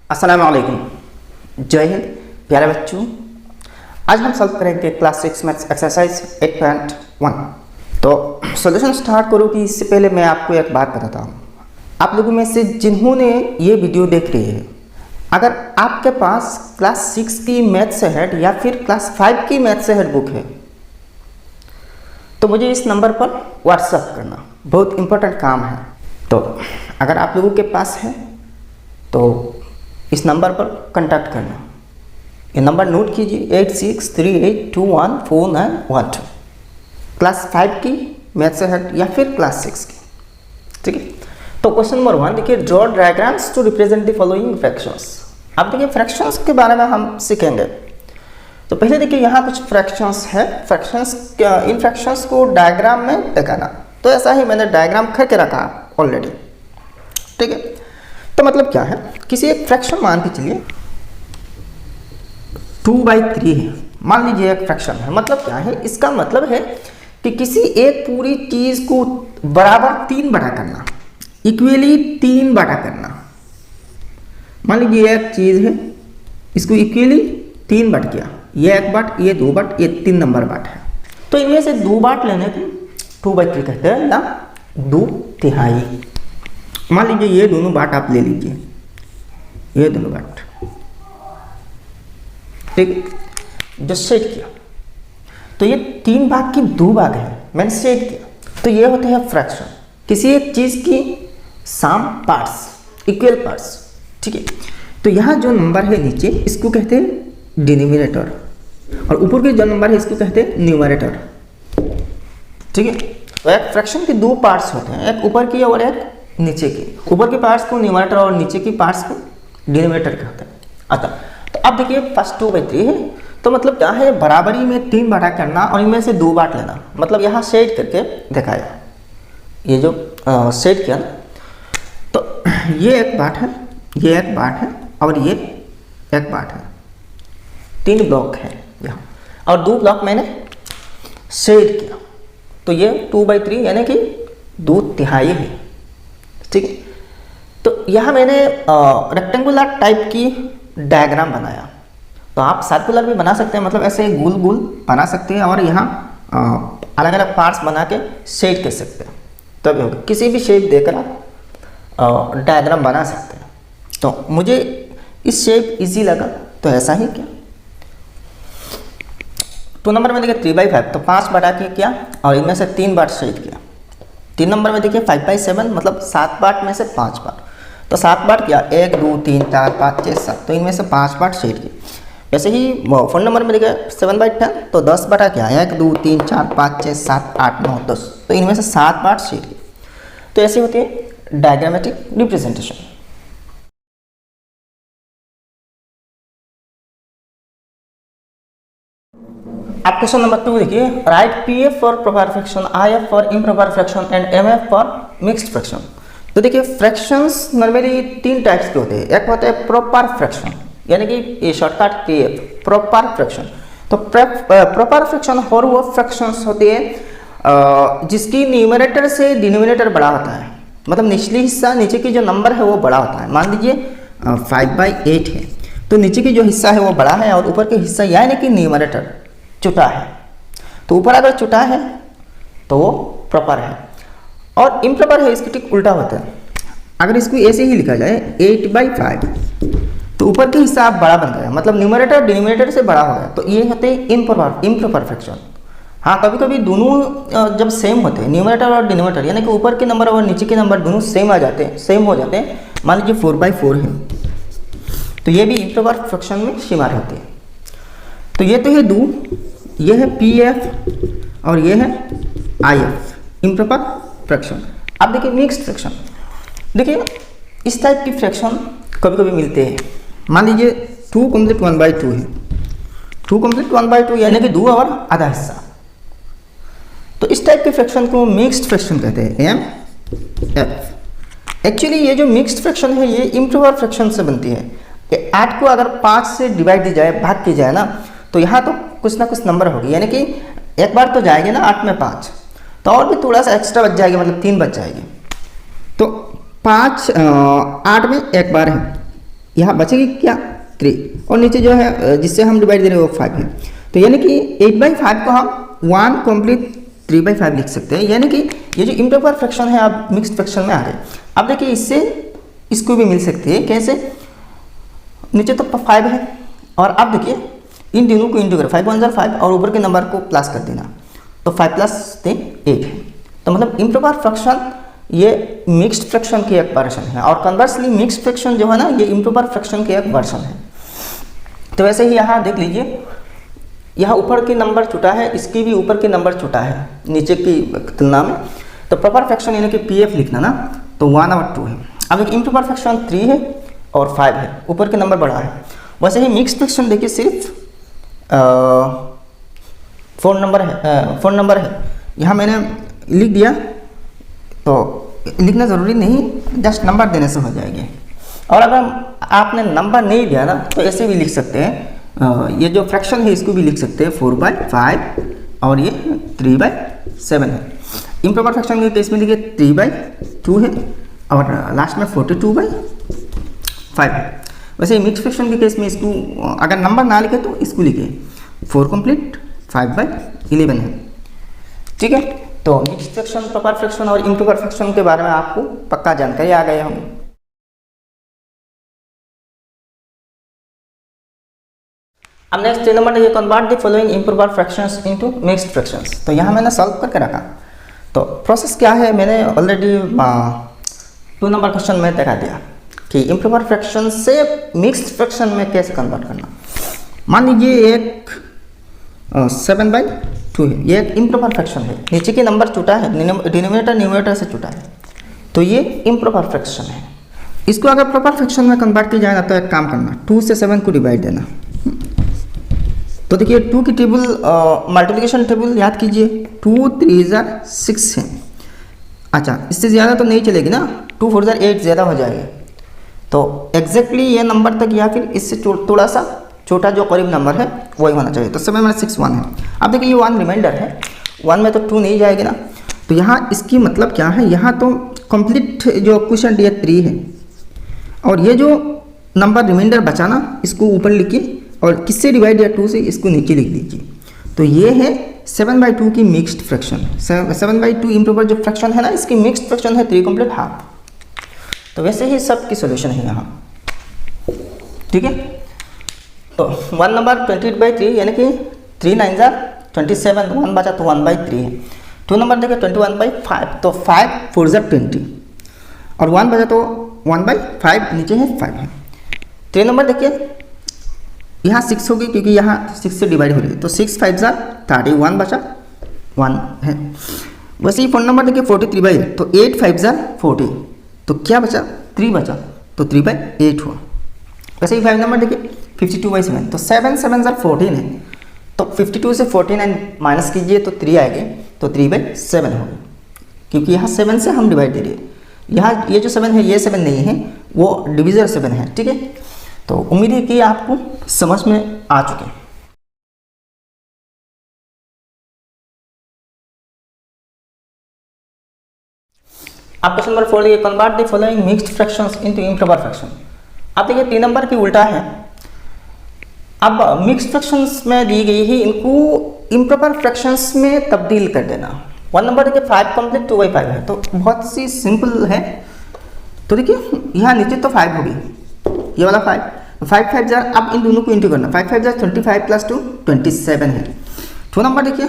अस्सलाम वालेकुम। जय हिंद प्यारे बच्चों। आज हम सॉल्व करेंगे क्लास 6 मैथ्स एक्सरसाइज 8.1। तो सॉल्यूशन स्टार्ट करो कि इससे पहले मैं आपको एक बात बताता हूँ। आप लोगों में से जिन्होंने ये वीडियो देख रही है, अगर आपके पास क्लास 6 की मैथ से हेड या फिर क्लास 5 की मैथ से हेड बुक है तो मुझे इस नंबर पर व्हाट्सएप करना, बहुत इंपॉर्टेंट काम है। तो अगर आप लोगों के पास है तो इस नंबर पर कांटेक्ट करना। ये नंबर नोट कीजिए 8638214912। क्लास 5 की मैथ से हेड या फिर क्लास 6 की, ठीक है। तो क्वेश्चन नंबर 1 देखिए, draw diagrams to represent the following fractions. अब देखिए फ्रैक्शंस के बारे में हम सीखेंगे। तो पहले देखिए यहाँ कुछ फ्रैक्शंस है, इन फ्रैक्शंस को डायग्राम में दिखाना। तो ऐसा ही मैंने डायग्राम करके रखा ऑलरेडी, ठीक है। तो मतलब क्या है, किसी एक फ्रैक्शन मान के चलिए 2/3 है, मान लीजिए एक फ्रैक्शन है। मतलब क्या है, इसका मतलब है कि किसी एक पूरी चीज को बराबर 3 बटा करना, इक्वली 3 बटा करना। मान लीजिए एक चीज है, इसको इक्वली 3 बट किया, ये 1 बट, ये 2 बट, ये 3 नंबर बट है। तो इनमें से 2 बाट लेने को 2/3 कहते हैं ना, 2/3। मान लीजिए ये दोनों बाट आप ले लीजिए, ये दोनों बाट, ठीक। जो सेट किया तो ये 3 भाग की 2 भाग है, मैंने सेट किया। तो ये होते हैं फ्रैक्शन, किसी एक चीज की सम पार्ट्स, इक्वल पार्ट्स, ठीक है। तो यहाँ जो नंबर है नीचे, इसको कहते हैं डिनोमिनेटर, और ऊपर के जो नंबर है इसको कहते हैं न्यूमरेटर, ठीक है। तो एक फ्रैक्शन के 2 पार्ट्स होते हैं, एक ऊपर की और एक नीचे की। ऊपर के पार्ट्स को न्यूमरेटर और नीचे की पार्ट्स को डिनोमिनेटर कहते हैं। अच्छा, तो अब देखिए फर्स्ट 2/3 है, तो मतलब क्या है, बराबरी में 3 बटा करना और इनमें से 2 बाट लेना। मतलब यहाँ सेट करके दिखाया, ये जो सेट किया ना, तो ये एक बाट है, ये एक बाट है और ये एक बाट है, 3 ब्लॉक है यहाँ, और 2 ब्लॉक मैंने सेट किया। तो ये 2/3 यानी कि 2/3 है, ठीक है। तो यहाँ मैंने रेक्टेंगुलर टाइप की डायग्राम बनाया। तो आप सर्कुलर भी बना सकते हैं, मतलब ऐसे गोल गोल बना सकते हैं, और यहाँ अलग अलग पार्ट्स बना के सेट कर सकते हैं। तो अभी होगा, किसी भी शेप देकर आप डायग्राम बना सकते हैं। तो मुझे इस शेप इजी लगा, तो ऐसा ही किया। 2 नंबर में देखिए 3/5, तो 5 बटा के किया और इनमें से 3 बार सेट किया। 3 नंबर में देखिए 5/7, मतलब 7 बार में से 5 बार, तो 7 बार किया, 1 2 3 4 5 6 7, तो इनमें से 5 बार सेट किया। वैसे ही 4 नंबर में देखिए 7/10, तो 10 बटा क्या, 1 2 3 4 5 6 7 8 9 10, तो इनमें से 7 बार सेट किया। तो ऐसी होती है डायग्रामेटिक रिप्रेजेंटेशन। अब क्वेश्चन नंबर 2 देखिए, right PF for proper fraction, IF for improper fraction and MF for mixed fraction. तो देखिए फ्रैक्शंस नॉर्मली 3 टाइप्स के होते हैं। एक होता है प्रॉपर फ्रैक्शन, यानी कि ये शॉर्टकट PF, प्रॉपर फ्रैक्शन। तो प्रॉपर फ्रैक्शन और वो फ्रैक्शंस होते हैं जिसकी न्यूमरेटर से डिनोमिनेटर बड़ा होता है, मतलब निचली हिस्सा, नीचे की जो नंबर है वो बड़ा होता है। मान लीजिए 5/8 है, तो नीचे की जो हिस्सा है वो बड़ा है और ऊपर के हिस्सा यानी कि न्यूमरेटर छोटा है। तो ऊपर अगर छोटा है तो वो प्रॉपर है, और इम्प्रॉपर है इसके ठीक उल्टा होता है। अगर इसको ऐसे ही लिखा जाए 8/5, तो ऊपर के हिस्सा आप बड़ा बन गया, मतलब न्यूमरेटर डिनोमिनेटर से बड़ा हो गया। तो ये होते हैं इम्प्रॉपर फ्रैक्शन। हाँ, कभी कभी दोनों जब सेम होते हैं, न्यूमरेटर और डिनोमिनेटर, यानी कि ऊपर के नंबर और नीचे के नंबर दोनों सेम हो जाते हैं। मान लीजिए 4/4 है, तो ये भी इम्प्रॉपर फ्रैक्शन में शुमार होते हैं। तो ये तो है 2, ये है PF और ये है IF, इम्प्रॉपर फ्रैक्शन। अब देखिए मिक्स्ड फ्रैक्शन। देखिए इस टाइप की फ्रैक्शन कभी कभी मिलते हैं। मान लीजिए 2 कंप्लीट 1/2 है, 2 कंप्लीट 1/2 यानी कि 2 और आधा हिस्सा। तो इस टाइप के फ्रैक्शन को मिक्स्ड फ्रैक्शन कहते हैं, MF। एक्चुअली ये जो मिक्स्ड फ्रैक्शन है ये इम्प्रॉपर फ्रैक्शन से बनती है। 8 को अगर 5 से डिवाइड दी जाए, भाग की जाए ना, तो यहाँ तो कुछ ना कुछ नंबर होगी, यानी कि एक बार तो जाएगी ना 8 में 5, तो और भी थोड़ा सा एक्स्ट्रा बच जाएगी, मतलब 3 बच जाएगी। तो 8 में एक बार है, यहाँ बचेगी क्या 3, और नीचे जो है जिससे हम डिवाइड दे रहे हैं वो 5 है। तो यानी कि 8/5 को हम 1 कंप्लीट 3/5 लिख सकते हैं। यानी कि ये जो इम्प्रॉपर फ्रैक्शन है आप मिक्स्ड फ्रैक्शन में आ गए। अब देखिए इससे इसको भी मिल सकती है, कैसे? नीचे तो 5 है और अब देखिए इन दोनों को इंटू करें, 5 1 ज़ा 5 और ऊपर के नंबर को प्लस कर देना, तो 5 + 3 8 है। तो मतलब इम्प्रॉपर फ्रैक्शन ये मिक्स्ड फ्रैक्शन की एक वर्जन है, और कन्वर्सली मिक्स्ड फ्रैक्शन जो है ना ये इम्प्रॉपर फ्रैक्शन की एक वर्जन है। तो वैसे ही यहाँ देख लीजिए, यहाँ ऊपर के नंबर छोटा है, इसकी भी ऊपर के नंबर छोटा है नीचे की तुलना में। तो प्रॉपर फ्रैक्शन यानी कि PF लिखना ना, तो 1 और 2 है। अब एक इम्प्रॉपर फ्रैक्शन 3 है और 5 है, ऊपर के नंबर बड़ा है। वैसे ही मिक्स्ड फ्रैक्शन देखिए सिर्फ 4 नंबर है। यहाँ मैंने लिख दिया, तो लिखना ज़रूरी नहीं, जस्ट नंबर देने से हो जाएगी। और अगर आपने नंबर नहीं दिया ना तो ऐसे भी लिख सकते हैं, ये जो फ्रैक्शन है इसको भी लिख सकते हैं 4/5 और ये 3/7 है। इम्प्रॉपर फ्रैक्शन के केस में देखिए 3/2 है और लास्ट में 42/5 है। वैसे मिक्स फ्रैक्शन के केस में इसको अगर नंबर ना लिखे तो इसको लिखे 4 कंप्लीट 5/11 है। ठीक है, तो मिक्स फ्रैक्शन, प्रॉपर फ्रैक्शन और इम्प्रॉपर फ्रैक्शन के बारे में आपको पक्का जानकारी आ गई होंगी। अब नेक्स्ट 3 नंबर देखिए, convert the following improper fractions into mixed fractions. तो यहाँ मैंने सॉल्व करके रखा। तो प्रोसेस क्या है, मैंने ऑलरेडी 2 नंबर क्वेश्चन में दिखा दिया कि इम्प्रॉपर फ्रैक्शन से मिक्स्ड फ्रैक्शन में कैसे कन्वर्ट करना। मान लीजिए एक 7/2 है, ये एक इम्प्रॉपर फ्रैक्शन है, नीचे के नंबर छोटा है, डिनोमिनेटर न्यूमरेटर से छोटा है, तो ये इम्प्रॉपर फ्रैक्शन है। इसको अगर प्रॉपर फ्रैक्शन में कन्वर्ट किया जाए ना तो एक काम करना, 2 से 7 को डिवाइड देना। तो देखिए 2 की टेबल मल्टीप्लिकेशन टेबल याद कीजिए, 2 3 ज़ा 6 है। अच्छा, इससे ज़्यादा तो नहीं चलेगी ना, 2 4 ज़ा 8 ज़्यादा हो जाएगी। तो एग्जैक्टली ये नंबर तक या फिर इससे थोड़ा सा छोटा जो करीब नंबर है वही होना चाहिए। तो 7 - 6 1 है। अब देखिए ये 1 रिमाइंडर है, 1 में तो 2 नहीं जाएगी ना, तो यहाँ इसकी मतलब क्या है, यहाँ तो कंप्लीट जो क्वेश्चन ये 3 है और ये जो नंबर रिमाइंडर बचा ना इसको ऊपर लिखिए और किससे डिवाइड किया 2 से, इसको नीचे लिख दीजिए। तो ये है 7/2 की मिक्स्ड फ्रैक्शन। 7/2 इम्प्रॉपर जो फ्रैक्शन है ना इसकी मिक्स्ड फ्रैक्शन है 3 कंप्लीट हाफ। तो वैसे ही सब की सोल्यूशन है यहाँ। ठीक है, तो 1 नंबर 28/3 यानी कि 3 9 ज़ा 27, 1 बचा तो 1/3 है। 2 नंबर देखिए 21/5, तो 5 4 ज़ा 20 और 1 बचा तो 1/5 नीचे है 5 है। 3 नंबर देखिए यहाँ 6 होगी क्योंकि यहाँ 6 से डिवाइड हो रही है, तो 6 5 ज़ा 30, 1 बचा 1 है। वैसे ही 4 नंबर देखिए 43/8, तो 8 5 ज़ा 40, तो क्या बचा 3 बचा, तो 3/8 हुआ। वैसे ही 5 नंबर देखिए 52/7, तो 7 7 ज़ा 14 है, तो 52 से 49 माइनस कीजिए तो 3 आएगी, तो 3/7 होगी क्योंकि यहाँ 7 से हम डिवाइड दे रहे हैं। यहाँ ये जो 7 है ये 7 नहीं है, वो डिविजर 7 है। ठीक है, तो उम्मीद है कि आपको समझ में आ चुके हैं। अब क्वेश्चन नंबर 4 देखिए, convert the following mixed fractions into improper fraction. अब देखिए 3 नंबर की उल्टा है। अब मिक्स्ड फ्रैक्शंस में दी गई है, इनको इम्प्रॉपर फ्रैक्शंस में तब्दील कर देना। 1 नंबर देखिए 5 कंप्लीट 2/5 है, तो बहुत सी सिंपल है। तो देखिए यहाँ नीचे तो 5 होगी, ये वाला 5 5 ज़ा, अब इन दोनों को इंटू करना, 5 5 ज़ा 25 + 2 27 है। 2 नंबर देखिए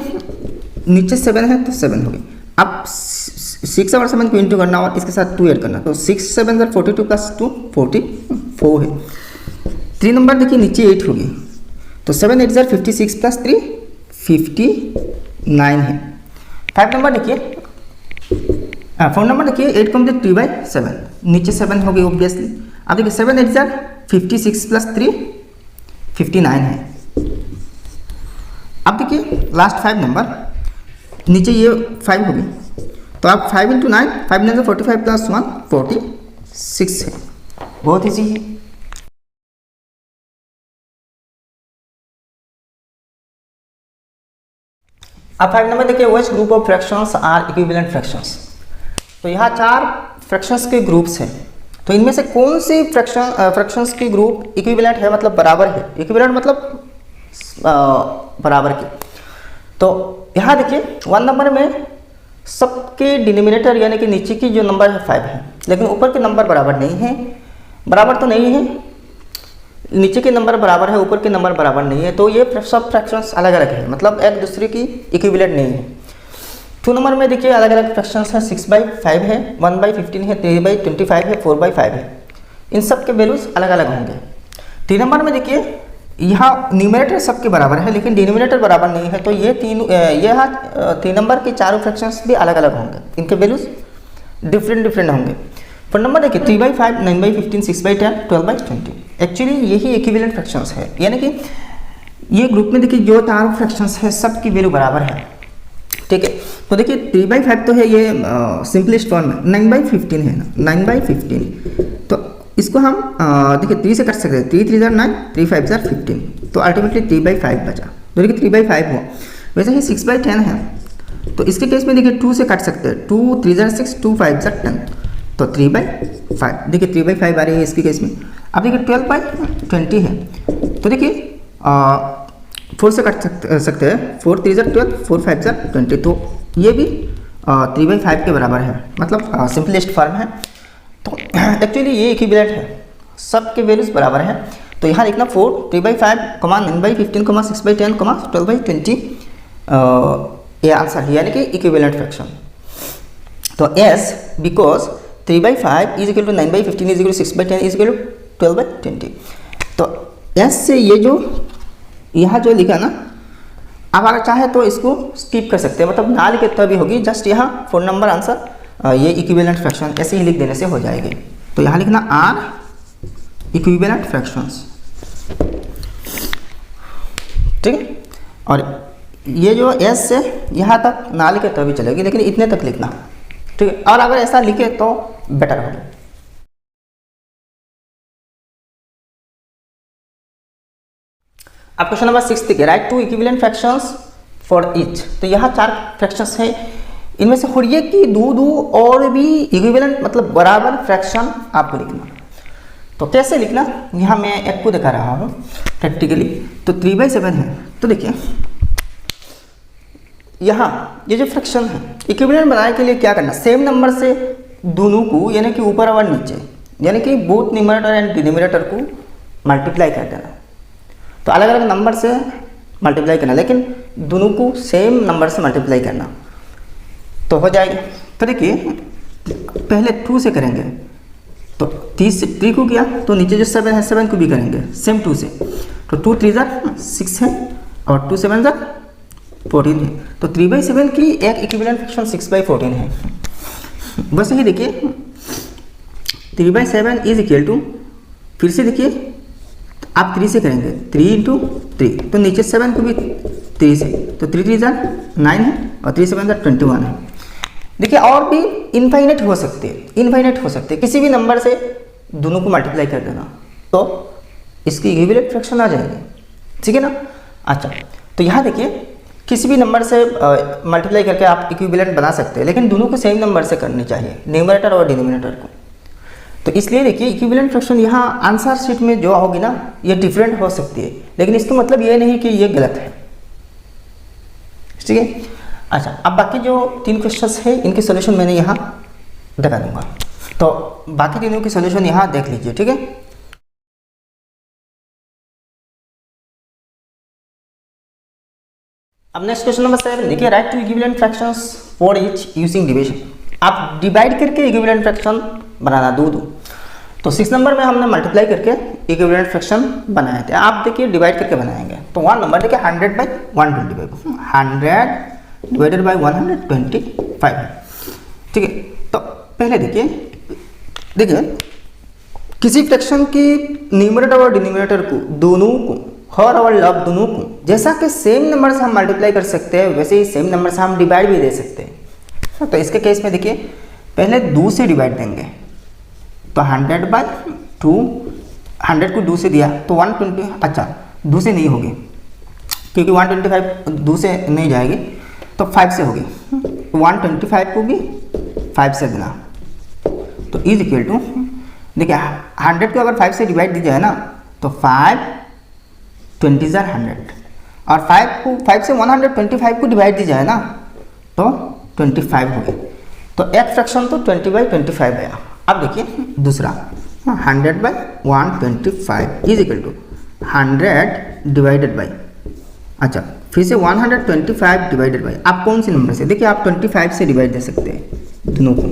नीचे 7 है तो 7 होगी। अब 6 और 7 को इंटू करना और इसके साथ 2 ऐड करना, तो 6 7 ज़ा 42 + 2 44 है। 3 नंबर देखिए नीचे 8 होगी, तो 7 8 ज़ा 56 + 3 59 है। 5 नंबर देखिए 4 नंबर देखिए 8 कंप्लीट 3/7, नीचे 7 होगी ऑब्वियसली। अब देखिए 7 8 ज़ा 56 + 3 59 है। अब देखिए लास्ट 5 नंबर नीचे ये 5 होगी, तो आप 5 × 9 5 9 45 + 1 46 है। बहुत ईजी है। अब 5 नंबर देखिए, which group of fractions are equivalent fractions. तो यहाँ 4 फ्रैक्शंस के ग्रुप्स हैं, तो इनमें से कौन सी फ्रैक्शंस की ग्रुप इक्विवेलेंट है, मतलब बराबर है। इक्विवेलेंट मतलब बराबर की। तो यहाँ देखिए 1 नंबर में सबके डिनोमिनेटर यानी कि नीचे की जो नंबर है 5 है, लेकिन ऊपर के नंबर बराबर नहीं है। बराबर तो नहीं है, नीचे के नंबर बराबर है, ऊपर के नंबर बराबर नहीं है, तो ये सब फ्रैक्शंस अलग अलग है, मतलब एक दूसरे की इक्विवेलेंट नहीं है। 2 नंबर में देखिए अलग अलग फ्रैक्शंस है, 6/5 है, 1/15 है, 3/25 है, 4/5 है। इन सब के वैल्यूज अलग अलग होंगे। 3 नंबर में देखिए यहाँ न्यूमरेटर सबके बराबर है, लेकिन डिनोमिनेटर बराबर नहीं है, तो ये 3 नंबर के चारों फ्रैक्शंस भी अलग अलग होंगे, इनके वैल्यूज डिफरेंट होंगे। 4 नंबर देखिए 3/5, 9/15, 6/10, 12/20। एक्चुअली यही इक्विवेलेंट फ्रैक्शंस है, यानी कि ये ग्रुप में देखिए जो चारों फ्रैक्शंस है सबकी वैल्यू बराबर है, ठीक है। तो देखिए 3/5 तो है, ये सिंपलेस्ट फॉर्म है। 9/15 है ना, 9/15, तो इसको हम देखिए 3 से कट सकते हैं। 3 3 9, 3 5 15, तो अल्टीमेटली 3/5 बचा, तो देखिए 3/5 हुआ। वैसे ही 6/10 है, तो इसके केस में देखिए 2 से काट सकते हैं। 2 3 6, 2 5 10, तो 3/5, देखिए 3/5 आ रही है इसके केस में। अब देखिए 12/20 है, तो देखिए 4 से काट सकते हैं। 4 3 12, 4 5 20, तो ये भी 3/5 के बराबर है, मतलब सिंपलेस्ट फॉर्म है। तो एक्चुअली ये इक्विवेलेंट है, सबके वैल्यूज बराबर है। तो यहाँ लिखना 4 3/5, 9/15, 6/10, 12/20, ये आंसर है, यानी कि इक्विवेलेंट फ्रैक्शन। तो as because 3/5 is equal to 9/15 is equal to 6/10 is equal to 12/20। तो एस से ये जो यहाँ जो लिखा ना, आप अगर चाहे तो इसको स्किप कर सकते हैं, मतलब ना लिखे तो भी होगी। जस्ट यहाँ 4 नंबर आंसर ये इक्विवेलेंट फ्रैक्शन ऐसे ही लिख देने से हो जाएगी। तो यहाँ लिखना आर इक्विवेलेंट फ्रैक्शंस, ठीक है। और ये जो एस से यहाँ तक ना लिखे तो भी चलेगी, लेकिन इतने तक लिखना, ठीक है। और अगर ऐसा लिखे तो बेटर होगा। अब क्वेश्चन नंबर 6 देखिए, right 2 equivalent fractions for each. तो यहाँ 4 फ्रैक्शंस है, इनमें से खोलिए कि दो और भी इक्विवेलेंट मतलब बराबर फ्रैक्शन आपको लिखना। तो कैसे लिखना, यहाँ मैं एक को दिखा रहा हूँ प्रैक्टिकली। तो 3/7 है, तो देखिए यहाँ ये जो फ्रैक्शन है इक्विवेलेंट बनाने के लिए क्या करना, सेम नंबर से दोनों को, यानी कि ऊपर और नीचे, यानी कि बोथ न्यूमरेटर एंड डिनोमिनेटर को मल्टीप्लाई कर देना। तो अलग अलग नंबर से मल्टीप्लाई करना, लेकिन दोनों को सेम नंबर से मल्टीप्लाई करना, तो हो जाएगा। तो देखिए पहले 2 से करेंगे, तो 3 को किया, तो नीचे जो 7 है 7 को भी करेंगे सेम 2 से। तो 2 3 6 है, और 2 7 14 है। तो 3/7 की एक इक्विवेलेंट फ्रैक्शन 6/14 है। बस यही देखिए 3/7 इज इक्वल टू, फिर से देखिए आप 3 से करेंगे, 3 × 3, तो नीचे 7 को भी 3 से, तो 3 3 9 है, और 3 7 21 है। देखिए और भी इनफाइनाइट हो सकते हैं, किसी भी नंबर से दोनों को मल्टीप्लाई कर देना, तो इसकी इक्विवेलेंट फ्रैक्शन आ जाएंगे, ठीक है ना। अच्छा, तो यहाँ देखिए किसी भी नंबर से मल्टीप्लाई करके आप इक्विवेलेंट बना सकते हैं, लेकिन दोनों को सेम नंबर से करनी चाहिए, न्यूमरेटर और डिनोमिनेटर को। तो इसलिए देखिए इक्विवेलेंट फ्रैक्शन यहाँ आंसर शीट में जो होगी ना, ये डिफरेंट हो सकती है, लेकिन इसका मतलब ये नहीं कि ये गलत है, ठीक है। अच्छा, अब बाकी जो 3 क्वेश्चंस है इनके सॉल्यूशन मैंने यहाँ दिखा दूंगा, तो बाकी तीनों के सॉल्यूशन यहाँ देख लीजिए, ठीक है। अब नेक्स्ट क्वेश्चन नंबर 7 देखिए, right 2 equivalent fractions for each using division. आप डिवाइड करके इक्विवेलेंट फ्रैक्शन बनाना दो। तो 6 नंबर में हमने मल्टीप्लाई करके इक्विवेलेंट फ्रैक्शन बनाए थे, आप देखिए डिवाइड करके बनाएंगे। तो 1 नंबर देखिए 100/125, 100 डिवाइडेड बाई 125 है, ठीक है। तो पहले देखिए किसी फ्रैक्शन की न्यूमरेटर और डिनोमिनेटर को, दोनों को, हर और लब दोनों को, जैसा कि सेम नंबर से हम मल्टीप्लाई कर सकते हैं, वैसे ही सेम नंबर से हम डिवाइड भी दे सकते हैं। तो इसके केस में देखिए पहले 2 से डिवाइड देंगे, तो 100/2, 100 को 2 से दिया तो 120, अच्छा 2 से नहीं होगी क्योंकि 125 2 से नहीं जाएगी, तो 5 से होगी। 125 को भी 5 से देना, तो इज इक्वल टू देखिए 100 को अगर 5 से डिवाइड दी जाए ना तो 5 20 जार 100, और 5 से 125 को डिवाइड दी जाए ना तो 25 होगी। तो एक फ्रैक्शन तो 20/25 आया। अब देखिए दूसरा 100/125 is equal to 100 divided by, अच्छा फिर से 125 डिवाइडेड बाई, आप कौन सी नंबर से, देखिए आप 25 से डिवाइड दे सकते हैं दोनों को।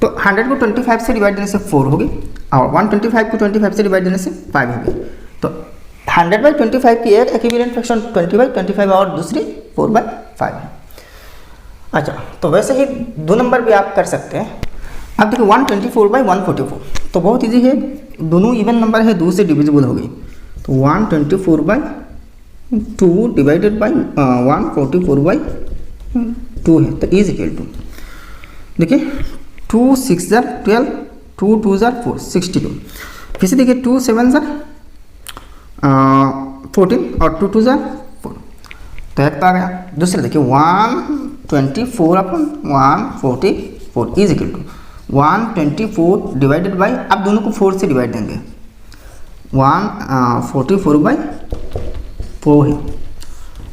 तो 100 को 25 से डिवाइड देने से 4 होगी और 125 को 25 से डिवाइड देने से 5 होगी। तो 100/25 की एक इक्विवेलेंट फ्रैक्शन 20/25 और दूसरी 4/5 है। अच्छा तो वैसे ही दो नंबर भी आप कर सकते हैं। अब देखिए 124/144, तो बहुत इजी है, दोनों इवन नंबर है, 2 से डिविजिबल होगी। तो 124/2 डिवाइडेड बाई 144/2 है, तो इज इक्वल टू, देखिए 2 6 जार 12, 2 2 जार 4 62, फिर से देखिए 2 7 जार 14 और 2 2 जार 4, तो एक तो आ गया। दूसरा देखिए 124/144 is equal to 124 divided by, आप दोनों को 4 से डिवाइड देंगे, 144/4 है।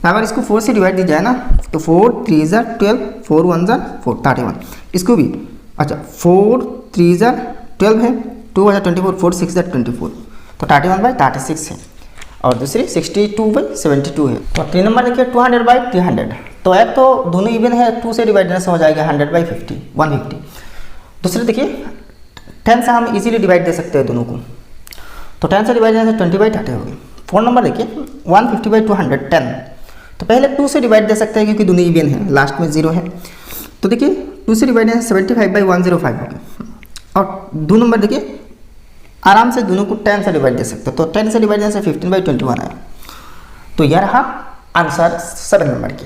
अगर इसको 4 से डिवाइड दी जाए ना तो 4 3 जार 12, 4 1 जार 4 31, इसको भी अच्छा 4 3 जार 12 है, 2 जार 24, 4 6 जार 24, तो 31/36 है, और दूसरी 62/72 है। तो 3 नंबर देखिए 200/300, तो एक तो दोनों इवन है, 2 से डिवाइड देने से हो जाएगा 100/50 150। दूसरे देखिए 10 से हम इजीली डिवाइड दे सकते हैं दोनों को, तो 10 से डिवाइड देने से 20/30 होगी। 4 नंबर देखिए 150/210, तो पहले 2 से डिवाइड दे सकते हैं क्योंकि दोनों इवन है, लास्ट में 0 है। तो देखिए 2 से डिवाइड देने से 75/105 होगी। और 2 नंबर देखिए आराम से दोनों को 10 से डिवाइड दे सकते हो, तो 10 से डिवाइड देने से 15/21 आया। तो यह रहा आंसर 7 नंबर की।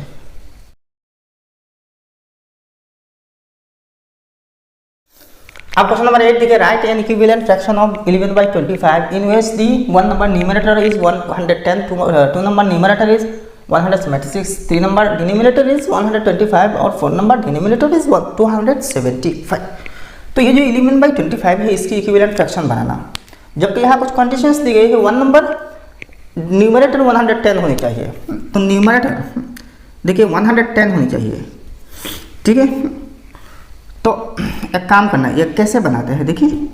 अब क्वेश्चन नंबर 8 देखिए, right N equivalent fraction of 11/25 in which the 1 number numerator is 110, 2 number numerator is 176, 3 number denominator is 125 और 4 नंबर डिनोमिनेटर इज 275। तो ये जो 11/25 है इसकी इक्विवेलेंट फ्रैक्शन बनाना, जबकि यहाँ कुछ कंडीशंस दी गई है। 1 नंबर न्यूमरेटर 110 होनी चाहिए, तो न्यूमरेटर देखिए 110 होनी चाहिए, ठीक है। तो एक काम करना है, ये कैसे बनाते हैं देखिए,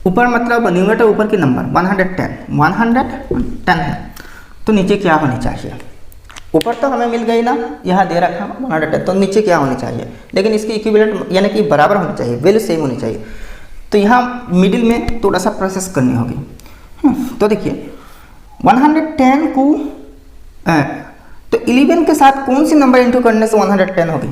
ऊपर मतलब न्यूमरेटर ऊपर की नंबर 110 है, तो नीचे क्या होनी चाहिए, ऊपर तो हमें मिल गई ना, यहाँ दे रखा 110, तो नीचे क्या होनी चाहिए, लेकिन इसकी इक्विवेलेंट यानी कि बराबर होनी चाहिए, वैल्यू सेम होनी चाहिए। तो यहाँ मिडिल में थोड़ा सा प्रोसेस करनी होगी। तो देखिए 110 को तो 11 के साथ कौन सी नंबर इंटू करने से 110 होगी,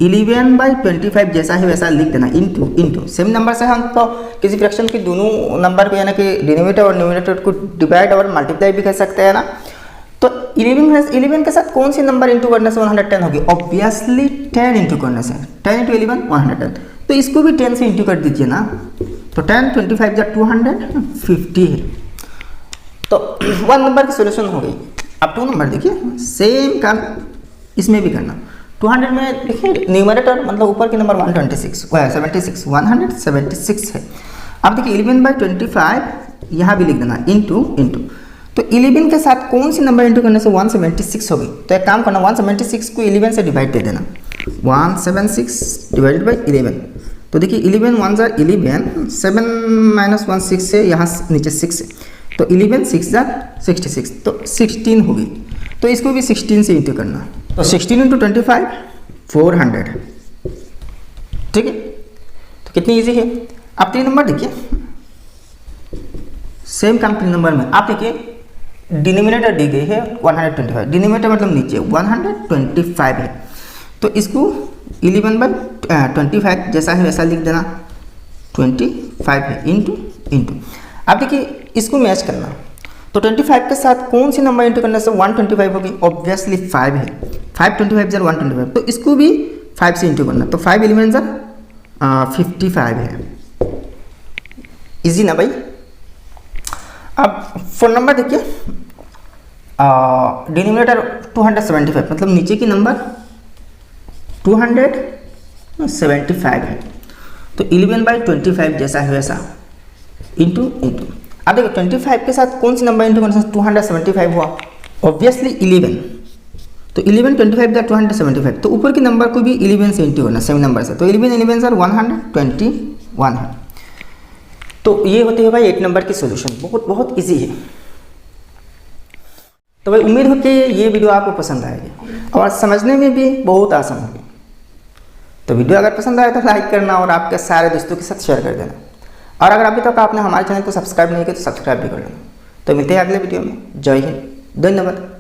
11/25 जैसा है वैसा लिख देना, इंटू सेम नंबर से हम तो किसी फ्रैक्शन की दोनों नंबर को यानी कि डिनोमिनेटर और न्यूमरेटर को डिवाइड और मल्टीप्लाई भी कर सकते हैं ना। तो 11 के साथ कौन सी नंबर इंटू करने से 110 होगी, ऑब्वियसली 10 इंटू करने से, 10 × 11 110, तो इसको भी 10 से इंटू कर दीजिए ना, तो 10 25 × 250 है। तो 1 नंबर की सोल्यूशन हो गई। अब 2 नंबर देखिए सेम काम इसमें भी करना। 200 में देखिए न्यूमरेटर मतलब ऊपर की नंबर 176 है। अब देखिए 11/25 यहाँ भी लिख देना इंटू, तो 11 के साथ कौन सी नंबर इंटू करने से 176 होगी, तो एक काम करना 176 को 11 से डिवाइड दे देना, 176 डिवाइडेड बाई 11, तो देखिए 11 1 जार 11, 7 - 1 6 है, यहाँ नीचे 6 है, तो 11 6 जार 66, तो 16 होगी। तो इसको भी 16 से इंटू करना, तो 16 × 25 400, ठीक है। तो कितनी इजी है। अब 3 नंबर देखिए सेम काम 3 नंबर में आप देखिए डिनोमिनेटर दी गई है 125, डिनोमिनेटर मतलब नीचे 125 है, तो इसको 11/25 जैसा है वैसा लिख देना, 25 है इंटू। अब देखिए इसको मैच करना, तो 25 के साथ कौन सी नंबर इंटू करने से 125 होगी, ऑब्वियसली 5 है, 5 25 जार 125, तो इसको भी 5 से इंटू करना, तो 5 11 जार 55 है, इजी ना भाई। अब 4 नंबर देखिए डिनोमिनेटर 275 मतलब नीचे की नंबर 275 है, तो 11/25 जैसा है वैसा इंटू इंटू। अब देखो 25 के साथ कौन सी नंबर इंटू कौन सा 275 हुआ, ऑब्वियसली 11। तो 11 25 द 275, तो ऊपर के नंबर को भी 11 से इंटू करना सेम नंबर से, तो 11 11 सर 121 है। तो ये होते हैं भाई 8 नंबर की सोल्यूशन, बहुत बहुत इजी है। तो भाई उम्मीद हो कि ये वीडियो आपको पसंद आएगी और समझने में भी बहुत आसान होगी। तो वीडियो अगर पसंद आए तो लाइक करना और आपके सारे दोस्तों के साथ शेयर कर देना, और अगर अभी तक आपने हमारे चैनल को सब्सक्राइब नहीं किया तो सब्सक्राइब भी कर लेना। तो मिलते हैं अगले वीडियो में। जय हिंद, धन्यवाद।